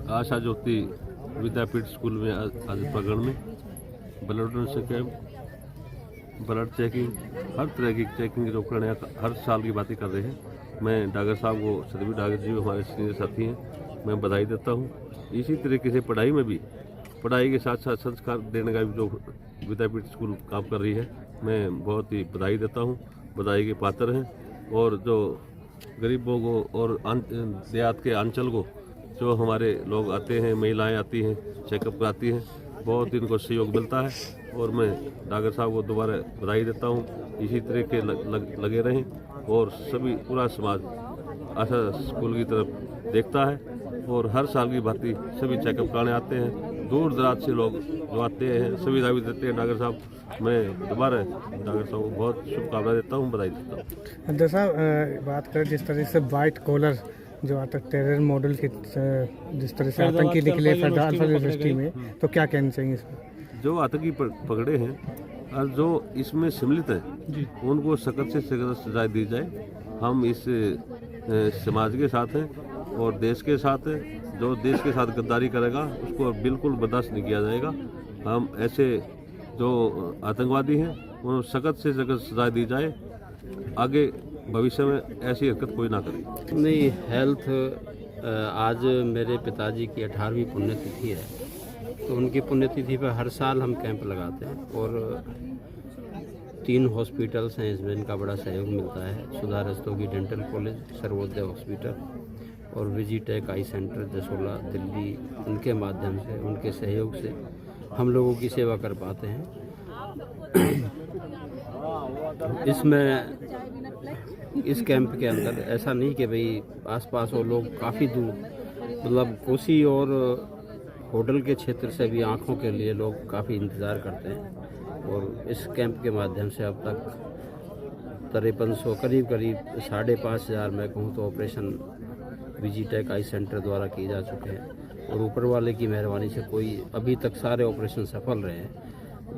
आशा ज्योति विद्यापीठ school में आज प्रगण में blood donation camp, blood checking, हर तरह की चेकिंग जो उपकरण हर साल की बातें कर रहे हैं। मैं डॉक्टर साहब को, सदवी डॉक्टर जी हमारे सीनियर साथी हैं, मैं बधाई देता हूँ। इसी तरीके से पढ़ाई में भी, पढ़ाई के साथ साथ संस्कार देने का भी जो विद्यापीठ स्कूल काम कर रही है, मैं बहुत ही बधाई देता हूँ। बधाई के पात्र हैं। और जो गरीबों को और देहात के अंचल को जो हमारे लोग आते हैं, महिलाएं आती हैं, चेकअप कराती हैं, बहुत इनको सहयोग मिलता है। और मैं डॉक्टर साहब को दोबारा बधाई देता हूँ। इसी तरीके लगे रहें और सभी पूरा समाज आशा स्कूल की तरफ देखता है और हर साल की भांति सभी चेकअप कराने आते हैं। दूर दराज से लोग जो आते हैं, सुविधा भी देते हैं डॉक्टर साहब। मैं दोबारा डॉक्टर साहब को बहुत शुभकामनाएं देता हूँ, बधाई देता हूँ। डॉक्टर साहब, बात करें जिस तरह से वाइट कॉलर जो आता टेरर मॉडल के जिस तरह से आतंकी निकले फेडरल यूनिवर्सिटी में, तो क्या कहना चाहिए इसमें? जो आतंकी पकड़े हैं और जो इसमें सम्मिलित हैं, उनको सख्त से सख्त सजा दी जाए। हम इस समाज के साथ हैं और देश के साथ हैं। जो देश के साथ गद्दारी करेगा उसको बिल्कुल बर्दाश्त नहीं किया जाएगा। हम ऐसे जो आतंकवादी हैं उन्हें सख्त से सख्त सजा दी जाए। आगे भविष्य में ऐसी हरकत कोई ना करे। नहीं, हेल्थ आज मेरे पिताजी की 18वीं पुण्यतिथि है, तो उनकी पुण्यतिथि पर हर साल हम कैंप लगाते हैं और 3 हॉस्पिटल्स हैं, इसमें इनका बड़ा सहयोग मिलता है। Sudha Rastogi dental college, Sarvodaya hospital और Visitech eye centre Jasola Delhi, उनके माध्यम से, उनके सहयोग से हम लोगों की सेवा कर पाते हैं। इसमें इस कैंप के अंदर ऐसा नहीं कि भाई आसपास वो लोग काफ़ी दूर, मतलब कोसी और होटल के क्षेत्र से भी आँखों के लिए लोग काफ़ी इंतज़ार करते हैं। और इस कैंप के माध्यम से अब तक 5300 करीब 5,500 मैं कहूँ तो ऑपरेशन विजिटेक आई सेंटर द्वारा किए जा चुके हैं। और ऊपर वाले की मेहरबानी से कोई अभी तक सारे ऑपरेशन सफल रहे हैं।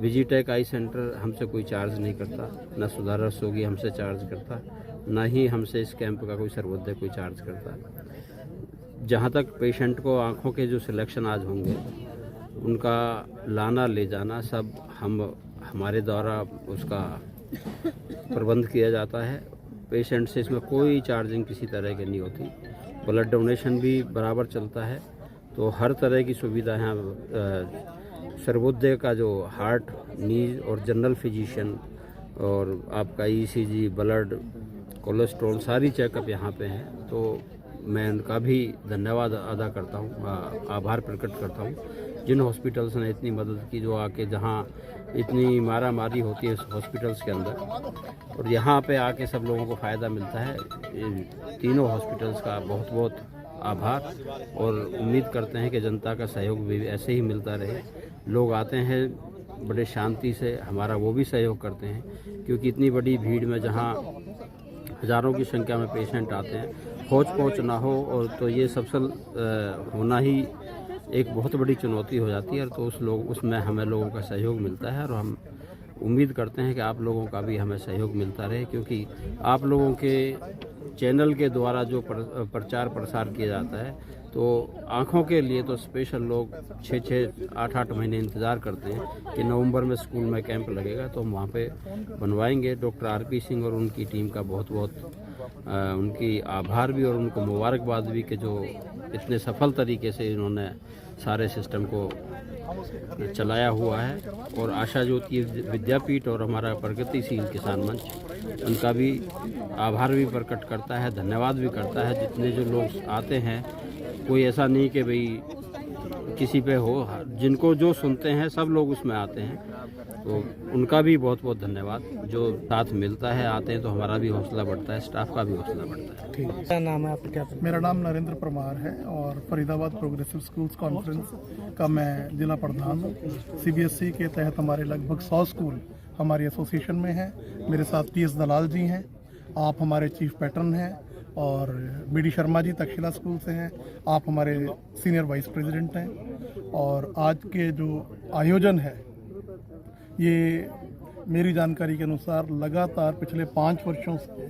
विजिटेक आई सेंटर हमसे कोई चार्ज नहीं करता, न सुधार रस्तोगी हमसे चार्ज करता, न ही हमसे इस कैंप का कोई सर्वोदय कोई चार्ज करता। जहाँ तक पेशेंट को आँखों के जो सिलेक्शन आज होंगे, उनका लाना ले जाना सब हमारे द्वारा उसका प्रबंध किया जाता है। पेशेंट से इसमें कोई चार्जिंग किसी तरह की नहीं होती। ब्लड डोनेशन भी बराबर चलता है, तो हर तरह की सुविधा यहाँ सर्वोदय का जो हार्ट, नीज और जनरल फिजिशियन और आपका ईसीजी, ब्लड, कोलेस्ट्रॉल सारी चेकअप यहाँ पे हैं। तो मैं उनका भी धन्यवाद अदा करता हूँ, आभार प्रकट करता हूँ जिन हॉस्पिटल्स ने इतनी मदद की, जो आके जहाँ इतनी मारा मारी होती है इस हॉस्पिटल्स के अंदर, और यहाँ पे आके सब लोगों को फ़ायदा मिलता है। तीनों हॉस्पिटल्स का बहुत बहुत आभार और उम्मीद करते हैं कि जनता का सहयोग भी ऐसे ही मिलता रहे। लोग आते हैं बड़े शांति से, हमारा वो भी सहयोग करते हैं, क्योंकि इतनी बड़ी भीड़ में जहाँ हज़ारों की संख्या में पेशेंट आते हैं, खोज पहुँच ना हो और तो ये सफल होना ही एक बहुत बड़ी चुनौती हो जाती है। तो उसमें हमें लोगों का सहयोग मिलता है और हम उम्मीद करते हैं कि आप लोगों का भी हमें सहयोग मिलता रहे, क्योंकि आप लोगों के चैनल के द्वारा जो प्रचार प्रसार किया जाता है, तो आँखों के लिए तो स्पेशल लोग 6-6, 8-8 महीने इंतज़ार करते हैं कि नवंबर में स्कूल में कैंप लगेगा तो हम वहाँ पे बनवाएंगे। डॉक्टर आरपी सिंह और उनकी टीम का बहुत बहुत उनकी आभार भी और उनको मुबारकबाद भी कि जो इतने सफल तरीके से इन्होंने सारे सिस्टम को चलाया हुआ है। और आशा ज्योति विद्यापीठ और हमारा प्रगतिशील किसान मंच उनका भी आभार भी प्रकट करता है, धन्यवाद भी करता है। जितने जो लोग आते हैं, कोई ऐसा नहीं कि भाई किसी पे हो, जिनको जो सुनते हैं सब लोग उसमें आते हैं, तो उनका भी बहुत बहुत धन्यवाद। जो साथ मिलता है, आते हैं तो हमारा भी हौसला बढ़ता है, स्टाफ का भी हौसला बढ़ता है। ठीक है, क्या नाम है आपका? मेरा नाम नरेंद्र परमार है और फरीदाबाद प्रोग्रेसिव स्कूल्स कॉन्फ्रेंस का मैं जिला प्रधान हूँ। सीबीएसई के तहत हमारे लगभग 100 स्कूल हमारी एसोसिएशन में हैं। मेरे साथ टीएस दलाल जी हैं, आप हमारे चीफ पैटर्न हैं, और बीडी शर्मा जी तक्षशिला स्कूल से हैं, आप हमारे सीनियर वाइस प्रेसिडेंट हैं। और आज के जो आयोजन है, ये मेरी जानकारी के अनुसार लगातार पिछले 5 वर्षों से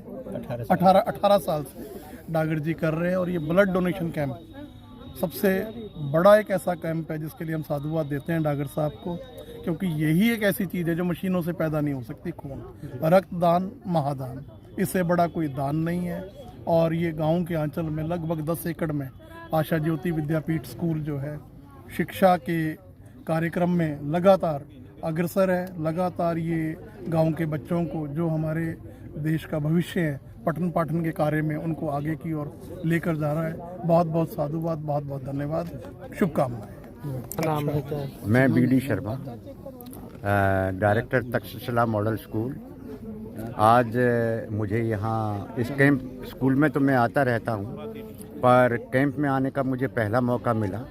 18 साल से डागर जी कर रहे हैं। और ये ब्लड डोनेशन कैंप सबसे बड़ा एक ऐसा कैंप है जिसके लिए हम साधुवाद देते हैं डागर साहब को, क्योंकि यही एक ऐसी चीज़ है जो मशीनों से पैदा नहीं हो सकती। खून, रक्तदान, महादान, इससे बड़ा कोई दान नहीं है। और ये गांव के आंचल में लगभग 10 एकड़ में आशा ज्योति विद्यापीठ स्कूल जो है शिक्षा के कार्यक्रम में लगातार अग्रसर है। लगातार ये गांव के बच्चों को, जो हमारे देश का भविष्य है, पठन पाठन के कार्य में उनको आगे की ओर लेकर जा रहा है। बहुत बहुत साधुवाद, बहुत बहुत धन्यवाद, शुभकामनाएं। नाम है क्या? मैं BD Sharma, director Takshashila model school. आज मुझे यहाँ इस कैंप स्कूल में तो मैं आता रहता हूँ, पर कैंप में आने का मुझे पहला मौका मिला।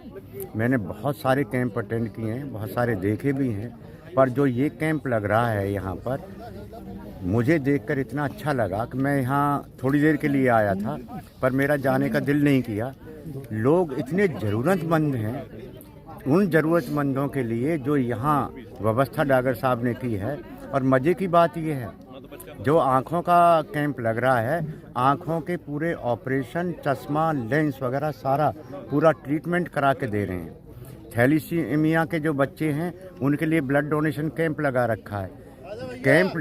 मैंने बहुत सारे कैंप अटेंड किए हैं, बहुत सारे देखे भी हैं, पर जो ये कैंप लग रहा है यहाँ पर, मुझे देखकर इतना अच्छा लगा कि मैं यहाँ थोड़ी देर के लिए आया था, पर मेरा जाने का दिल नहीं किया। लोग इतने ज़रूरतमंद हैं, उन ज़रूरतमंदों के लिए जो यहाँ व्यवस्था डागर साहब ने की है। और मज़े की बात यह है, जो आँखों का कैंप लग रहा है, आँखों के पूरे ऑपरेशन, चश्मा, लेंस वगैरह सारा पूरा ट्रीटमेंट करा के दे रहे हैं। थैलीसीमिया के जो बच्चे हैं उनके लिए ब्लड डोनेशन कैंप लगा रखा है। कैंप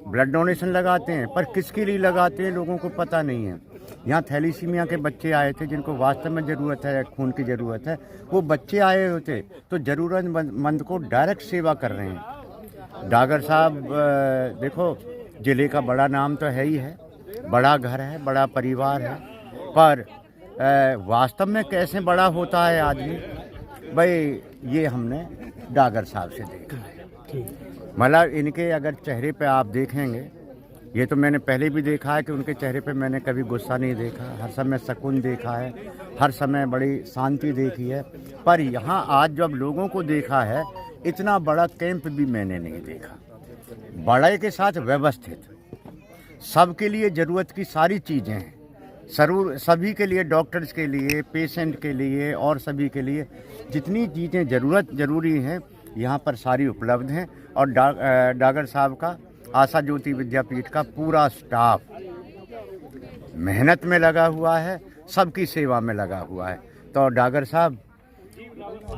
ब्लड डोनेशन लगाते हैं, पर किसके लिए लगाते हैं लोगों को पता नहीं है। यहाँ थैलीसीमिया के बच्चे आए थे जिनको वास्तव में ज़रूरत है, खून की ज़रूरत है। वो बच्चे आए होते तो ज़रूरतमंद को डायरेक्ट सेवा कर रहे हैं। डागर साहब देखो, ज़िले का बड़ा नाम तो है ही है, बड़ा घर है, बड़ा परिवार है, पर वास्तव में कैसे बड़ा होता है आदमी, भाई ये हमने डागर साहब से देखा है। मतलब इनके अगर चेहरे पे आप देखेंगे, ये तो मैंने पहले भी देखा है कि उनके चेहरे पे मैंने कभी गुस्सा नहीं देखा, हर समय सुकून देखा है, हर समय बड़ी शांति देखी है। पर यहाँ आज जब लोगों को देखा है, इतना बड़ा कैंप भी मैंने नहीं देखा। बड़े के साथ व्यवस्थित, सबके लिए ज़रूरत की सारी चीज़ें हैं, सभी के लिए, डॉक्टर्स के लिए, पेशेंट के लिए और सभी के लिए जितनी चीज़ें ज़रूरी हैं यहाँ पर सारी उपलब्ध हैं। और डागर साहब का, आशा ज्योति विद्यापीठ का पूरा स्टाफ मेहनत में लगा हुआ है, सबकी सेवा में लगा हुआ है। तो डागर साहब,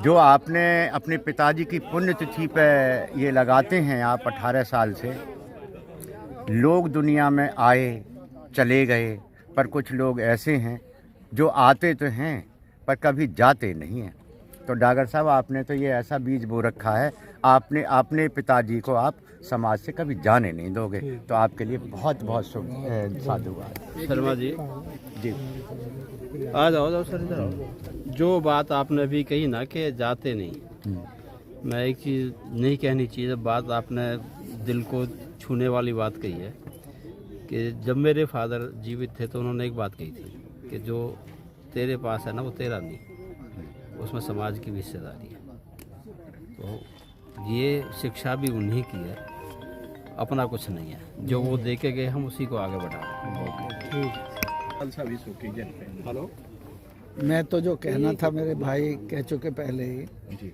जो आपने अपने पिताजी की पुण्यतिथि पे ये लगाते हैं आप 18 साल से, लोग दुनिया में आए चले गए, पर कुछ लोग ऐसे हैं जो आते तो हैं पर कभी जाते नहीं हैं। तो डागर साहब, आपने तो ये ऐसा बीज बो रखा है, आपने अपने पिताजी को आप समाज से कभी जाने नहीं दोगे। तो आपके लिए बहुत बहुत साधुवाद। शर्मा जी, जी आ जाओ सर, इधर आओ। जो बात आपने अभी कही ना कि जाते नहीं, मैं एक चीज़ नहीं कहनी चाहिए, बात आपने दिल को छूने वाली बात कही है कि जब मेरे फादर जीवित थे तो उन्होंने एक बात कही थी कि जो तेरे पास है ना वो तेरा नहीं, उसमें समाज की भी हिस्सेदारी है। तो ये शिक्षा भी उन्हीं की है, अपना कुछ नहीं है, जो वो दे के गए हम उसी को आगे बढ़ा रहे हैं। हेलो, मैं तो जो कहना था मेरे भाई कह चुके पहले ही।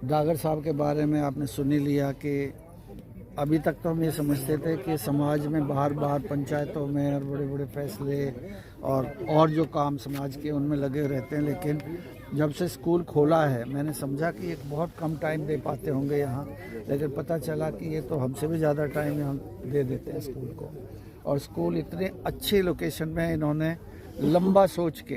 डागर साहब के बारे में आपने सुन ही लिया कि अभी तक तो हम ये समझते थे कि समाज में बाहर पंचायतों में और बड़े बड़े फैसले और जो काम समाज के उनमें लगे रहते हैं, लेकिन जब से स्कूल खोला है मैंने समझा कि एक बहुत कम टाइम दे पाते होंगे यहाँ, लेकिन पता चला कि ये तो हमसे भी ज़्यादा टाइम यहाँ दे देते हैं स्कूल को। और स्कूल इतने अच्छे लोकेशन में इन्होंने लंबा सोच के